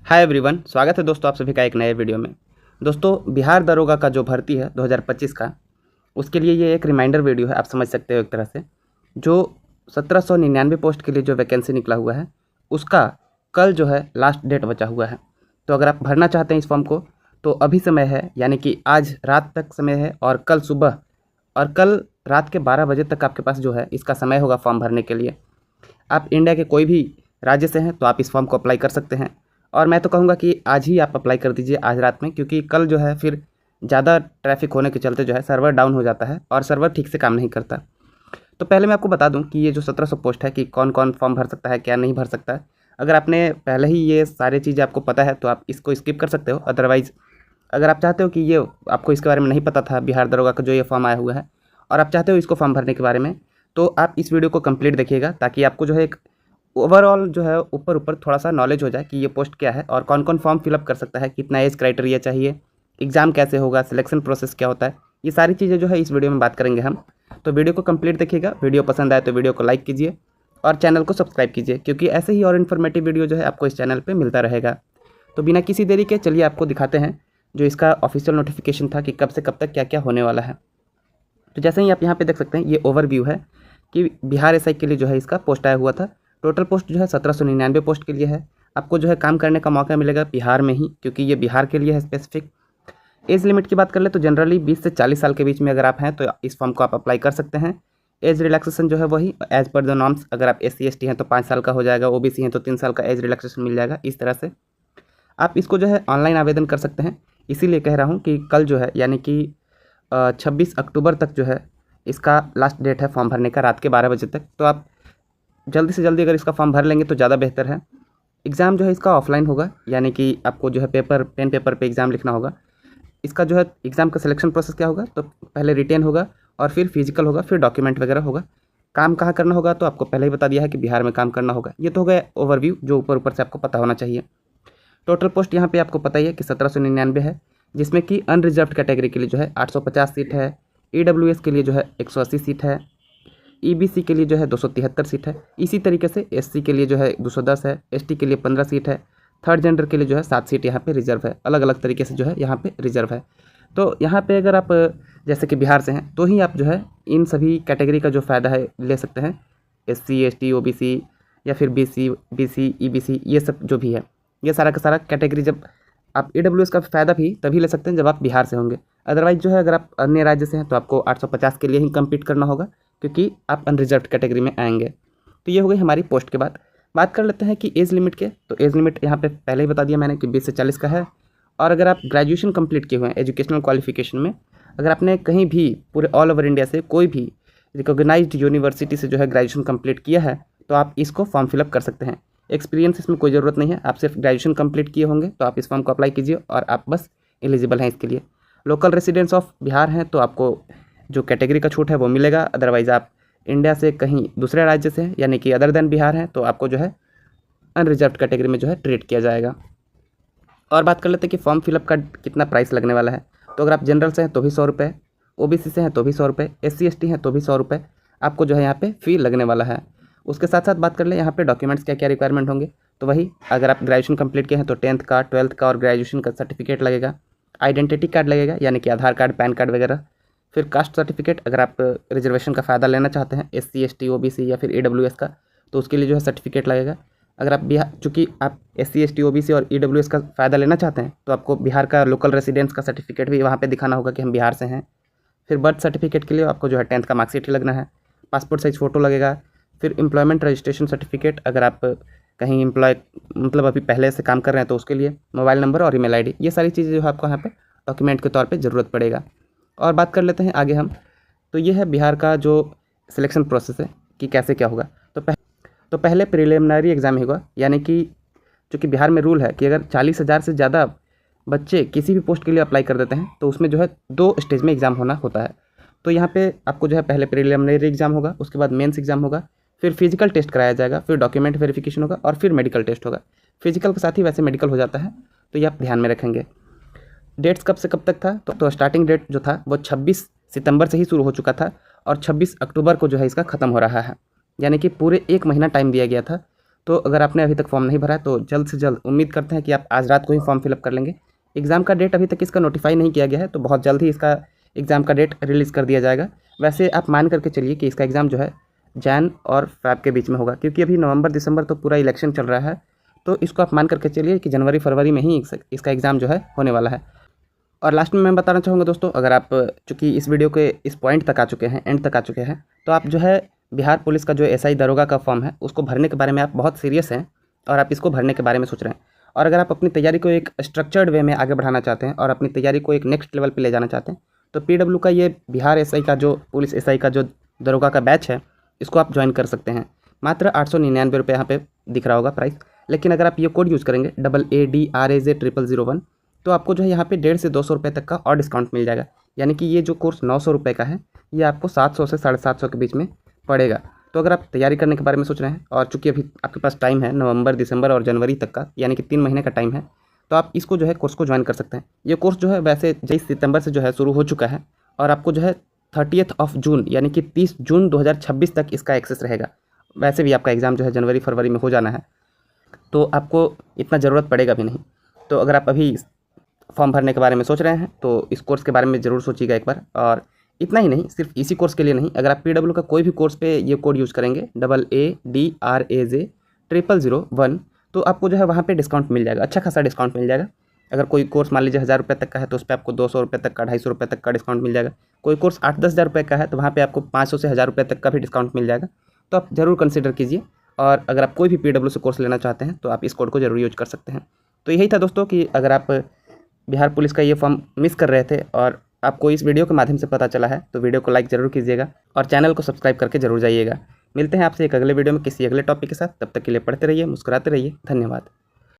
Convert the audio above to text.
Hi everyone, स्वागत है दोस्तों आप सभी का एक नए वीडियो में। दोस्तों, बिहार दरोगा का जो भर्ती है 2025 का, उसके लिए ये एक रिमाइंडर वीडियो है, आप समझ सकते हो एक तरह से। जो 1799 पोस्ट के लिए जो वैकेंसी निकला हुआ है, उसका कल जो है लास्ट डेट बचा हुआ है। तो अगर आप भरना चाहते हैं इस फॉर्म को तो अभी समय है, यानी कि आज रात तक समय है और कल सुबह और कल रात के 12 बजे तक आपके पास जो है इसका समय होगा फॉर्म भरने के लिए। आप इंडिया के कोई भी राज्य से हैं तो आप इस फॉर्म को अप्लाई कर सकते हैं। और मैं तो कहूँगा कि आज ही आप अप्लाई कर दीजिए, आज रात में, क्योंकि कल जो है फिर ज़्यादा ट्रैफिक होने के चलते जो है सर्वर डाउन हो जाता है और सर्वर ठीक से काम नहीं करता। तो पहले मैं आपको बता दूं कि ये जो 1700 पोस्ट है कि कौन कौन फॉर्म भर सकता है, क्या नहीं भर सकता है। अगर आपने पहले ही ये सारी चीज़ें आपको पता है तो आप इसको स्किप कर सकते हो। अदरवाइज़ अगर आप चाहते हो कि ये आपको इसके बारे में नहीं पता था, बिहार दरोगा का जो ये फॉर्म आया हुआ है, और आप चाहते हो इसको फॉर्म भरने के बारे में, तो आप इस वीडियो को कंप्लीट देखिएगा, ताकि आपको जो है एक ओवरऑल जो है ऊपर ऊपर थोड़ा सा नॉलेज हो जाए कि ये पोस्ट क्या है और कौन कौन फॉर्म फिलअप कर सकता है, कितना एज क्राइटेरिया चाहिए, एग्ज़ाम कैसे होगा, सिलेक्शन प्रोसेस क्या होता है। ये सारी चीज़ें जो है इस वीडियो में बात करेंगे हम। तो वीडियो को कंप्लीट देखिएगा। वीडियो पसंद आए तो वीडियो को लाइक कीजिए और चैनल को सब्सक्राइब कीजिए, क्योंकि ऐसे ही और इन्फॉर्मेटिव वीडियो जो है आपको इस चैनल पर मिलता रहेगा। तो बिना किसी देरी के चलिए आपको दिखाते हैं जो इसका ऑफिशियल नोटिफिकेशन था कि कब से कब तक क्या क्या होने वाला है। तो जैसे ही आप यहाँ पे देख सकते हैं, ये ओवरव्यू है कि बिहार एसआई के लिए जो है इसका पोस्ट आया हुआ था। टोटल पोस्ट जो है 1799 पोस्ट के लिए है। आपको जो है काम करने का मौका मिलेगा बिहार में ही, क्योंकि ये बिहार के लिए है स्पेसिफिक। एज लिमिट की बात कर ले तो जनरली 20 से 40 साल के बीच में अगर आप हैं तो इस फॉर्म को आप अप्लाई कर सकते हैं। एज रिलैक्सेशन जो है वही एज पर द नॉर्म्स, अगर आप SC ST हैं तो 5 साल का हो जाएगा, OBC हैं तो 3 साल का एज रिलैक्सेशन मिल जाएगा। इस तरह से आप इसको जो है ऑनलाइन आवेदन कर सकते हैं। इसीलिए कह रहा हूँ कि कल जो है यानी कि 26 अक्टूबर तक जो है इसका लास्ट डेट है फॉर्म भरने का, रात के 12 बजे तक। तो आप जल्दी से जल्दी अगर इसका फॉर्म भर लेंगे तो ज़्यादा बेहतर है। एग्ज़ाम जो है इसका ऑफलाइन होगा, यानी कि आपको जो है पेन पेपर पे एग्ज़ाम लिखना होगा। इसका जो है एग्ज़ाम का सिलेक्शन प्रोसेस क्या होगा, तो पहले रिटेन होगा और फिर फिजिकल होगा, फिर डॉक्यूमेंट वगैरह होगा। काम कहाँ करना होगा तो आपको पहले ही बता दिया है कि बिहार में काम करना होगा। ये तो हो गया ओवरव्यू जो ऊपर ऊपर से आपको पता होना चाहिए। टोटल पोस्ट यहाँ पे आपको पता ही है कि 1799 है, जिसमें कि अनरिजर्व्ड कैटेगरी के लिए जो है 850 सीट है, EWS के लिए जो है 180 सीट है, EBC के लिए जो है 273 सीट है। इसी तरीके से SC के लिए जो है 210 है, ST के लिए 15 सीट है, थर्ड जेंडर के लिए जो है 7 सीट यहाँ पे रिजर्व है। अलग अलग तरीके से जो है यहाँ पे रिजर्व है। तो यहाँ पे अगर आप जैसे कि बिहार से हैं तो ही आप जो है इन सभी कैटेगरी का जो फ़ायदा है ले सकते हैं। SC ST OBC या फिर BC EBC ये सब जो भी है, ये सारा का सारा कैटेगरी जब आप EWS का फ़ायदा भी तभी ले सकते हैं जब आप बिहार से होंगे। अदरवाइज़ जो है अगर आप अन्य राज्य से हैं तो आपको 850 के लिए ही कम्पीट करना होगा, क्योंकि आप अनरिजर्व्ड कैटेगरी में आएंगे। तो ये हो गई हमारी पोस्ट के बात कर लेते हैं कि एज लिमिट के। तो एज लिमिट यहाँ पे पहले ही बता दिया मैंने कि 20 से 40 का है। और अगर आप ग्रेजुएशन कंप्लीट किए हुए हैं एजुकेशनल क्वालिफिकेशन में, अगर आपने कहीं भी पूरे ऑल ओवर इंडिया से कोई भी रिकॉग्नाइज्ड यूनिवर्सिटी से जो है ग्रेजुएशन कंप्लीट किया है तो आप इसको फॉर्म फिलअप कर सकते हैं। एक्सपीरियंस इसमें कोई ज़रूरत नहीं है, आप सिर्फ ग्रेजुएशन कंप्लीट किए होंगे तो आप इस फॉर्म को अप्लाई कीजिए और आप बस एलिजिबल हैं इसके लिए। लोकल रेसिडेंट्स ऑफ बिहार हैं तो आपको जो कैटेगरी का छूट है वो मिलेगा। अदरवाइज़ आप इंडिया से कहीं दूसरे राज्य से यानी कि अदर देन बिहार हैं तो आपको जो है अनरिजर्व्ड कैटेगरी में जो है ट्रीट किया जाएगा। और बात कर लेते हैं कि फॉर्म फिलअप का कितना प्राइस लगने वाला है। तो अगर आप जनरल से हैं तो भी 100 रुपये, OBC से हैं तो भी 100 रुपये, SC ST हैं तो भी 100 रुपये आपको जो है यहाँ पे फ़ी लगने वाला है। उसके साथ साथ बात कर लें यहाँ पे डॉक्यूमेंट्स क्या क्या रिक्वायरमेंट होंगे। तो वही अगर आप ग्रेजुएशन कंप्लीट किए हैं तो 10th का 12th का और ग्रेजुएशन का सर्टिफिकेट लगेगा, आइडेंटिटी कार्ड लगेगा यानी कि आधार कार्ड पैन कार्ड वगैरह, फिर कास्ट सर्टिफिकेट अगर आप रिजर्वेशन का फ़ायदा लेना चाहते हैं SC ST OBC या फिर EWS का तो उसके लिए जो है सर्टिफिकेट लगेगा। अगर आप बिहार चूँकि आप SC ST OBC और EWS का फ़ायदा लेना चाहते हैं तो आपको बिहार का लोकल रेसिडेंस का सर्टिफिकेट भी वहाँ पे दिखाना होगा कि हम बिहार से हैं। फिर बर्थ सर्टिफिकेट के लिए आपको जो है 10th का मार्कशीट ही लगना है, पासपोर्ट साइज़ फ़ोटो लगेगा। फिर एम्प्लॉयमेंट रजिस्ट्रेशन सर्टिफिकेट अगर आप कहीं एम्प्लॉय मतलब अभी पहले से काम कर रहे हैं तो उसके लिए मोबाइल नंबर और ईमेल ID, ये सारी चीज़ें जो है आपको यहाँ पे डॉक्यूमेंट के तौर पे ज़रूरत पड़ेगा। और बात कर लेते हैं आगे हम। तो ये है बिहार का जो सिलेक्शन प्रोसेस है कि कैसे क्या होगा। तो पहले प्रिलिमिनरी एग्ज़ाम होगा, यानी कि चूँकि बिहार में रूल है कि अगर 40,000 से ज़्यादा बच्चे किसी भी पोस्ट के लिए अप्लाई कर देते हैं तो उसमें जो है 2 स्टेज में एग्ज़ाम होना होता है। तो यहाँ पे आपको जो है पहले प्रिलिमिनरी एग्ज़ाम होगा, उसके बाद मेंस एग्ज़ाम होगा, फिर फिजिकल टेस्ट कराया जाएगा, फिर डॉक्यूमेंट वेरिफिकेशन होगा और फिर मेडिकल टेस्ट होगा। फिजिकल के साथ ही वैसे मेडिकल हो जाता है, तो ये आप ध्यान में रखेंगे। डेट्स कब से कब तक था तो स्टार्टिंग डेट जो था वो 26 सितंबर से ही शुरू हो चुका था और 26 अक्टूबर को जो है इसका ख़त्म हो रहा है, यानी कि पूरे 1 महीना टाइम दिया गया था। तो अगर आपने अभी तक फॉर्म नहीं भरा है तो जल्द से जल्द, उम्मीद करते हैं कि आप आज रात को ही फॉर्म फिलअप कर लेंगे। एग्ज़ाम का डेट अभी तक इसका नोटिफाई नहीं किया गया है, तो बहुत जल्द ही इसका एग्ज़ाम का डेट रिलीज़ कर दिया जाएगा। वैसे आप मान करके चलिए कि इसका एग्ज़ाम जो है जैन और फ़ैब के बीच में होगा, क्योंकि अभी नवंबर दिसंबर तो पूरा इलेक्शन चल रहा है, तो इसको आप मान करके चलिए कि जनवरी फरवरी में ही इसका एग्ज़ाम जो है होने वाला है। और लास्ट में मैं बताना चाहूँगा दोस्तों, अगर आप चूँकि इस वीडियो के इस पॉइंट तक आ चुके हैं, एंड तक आ चुके हैं, तो आप जो है बिहार पुलिस का जो एसआई दरोगा का फॉर्म है उसको भरने के बारे में आप बहुत सीरियस हैं और आप इसको भरने के बारे में सोच रहे हैं। और अगर आप अपनी तैयारी को एक स्ट्रक्चर्ड वे में आगे बढ़ाना चाहते हैं और अपनी तैयारी को एक नेक्स्ट लेवल पे ले जाना चाहते हैं, तो पीडब्ल्यू का ये बिहार एसआई का जो पुलिस एसआई का जो दरोगा का बैच है, इसको आप ज्वाइन कर सकते हैं। मात्र 899 रुपये यहाँ पे दिख रहा होगा प्राइस। लेकिन अगर आप ये कोड यूज़ करेंगे AADRAJ0001, तो आपको जो है यहाँ पे 150 से 200 रुपये तक का और डिस्काउंट मिल जाएगा। यानी कि ये जो कोर्स 900 रुपये का है, ये आपको 700 से 750 के बीच में पड़ेगा। तो अगर आप तैयारी करने के बारे में सोच रहे हैं और चूँकि अभी आपके पास टाइम है नवंबर, दिसंबर और जनवरी तक का, यानी कि 3 महीने का टाइम है, तो आप इसको जो है कोर्स को ज्वाइन कर सकते हैं। ये कोर्स जो है वैसे 23 सितंबर से जो है शुरू हो चुका है और आपको जो है 30 जून यानी कि 30 जून 2026 तक इसका एक्सेस रहेगा। वैसे भी आपका एग्ज़ाम जो है जनवरी फरवरी में हो जाना है, तो आपको इतना ज़रूरत पड़ेगा भी नहीं। तो अगर आप अभी फॉर्म भरने के बारे में सोच रहे हैं तो इस कोर्स के बारे में ज़रूर सोचिएगा एक बार। और इतना ही नहीं, सिर्फ इसी कोर्स के लिए नहीं, अगर आप पीडब्ल्यू का कोई भी कोर्स पे ये कोड यूज़ करेंगे AADRAJ0001, तो आपको जो है वहाँ पे डिस्काउंट मिल जाएगा, अच्छा खासा डिस्काउंट मिल जाएगा। अगर कोई कोर्स मान लीजिए 1000 रुपये तक का है तो उस पर आपको 200 रुपये तक का, 250 रुपये तक का डिस्काउंट मिल जाएगा। कोई कोर्स 8-10 हज़ार रुपये का है तो वहाँ पे आपको 500 से 1000 रुपये तक का भी डिस्काउंट मिल जाएगा। तो आप ज़रूर कंसिडर कीजिए। और अगर आप कोई भी पीडब्ल्यू से कोर्स लेना चाहते हैं तो आप इस कोड को ज़रूर यूज कर सकते हैं। तो यही था दोस्तों कि अगर आप बिहार पुलिस का ये फॉर्म मिस कर रहे थे और आपको इस वीडियो के माध्यम से पता चला है, तो वीडियो को लाइक ज़रूर कीजिएगा और चैनल को सब्सक्राइब करके ज़रूर जाइएगा। मिलते हैं आपसे एक अगले वीडियो में किसी अगले टॉपिक के साथ। तब तक के लिए पढ़ते रहिए, मुस्कुराते रहिए। धन्यवाद।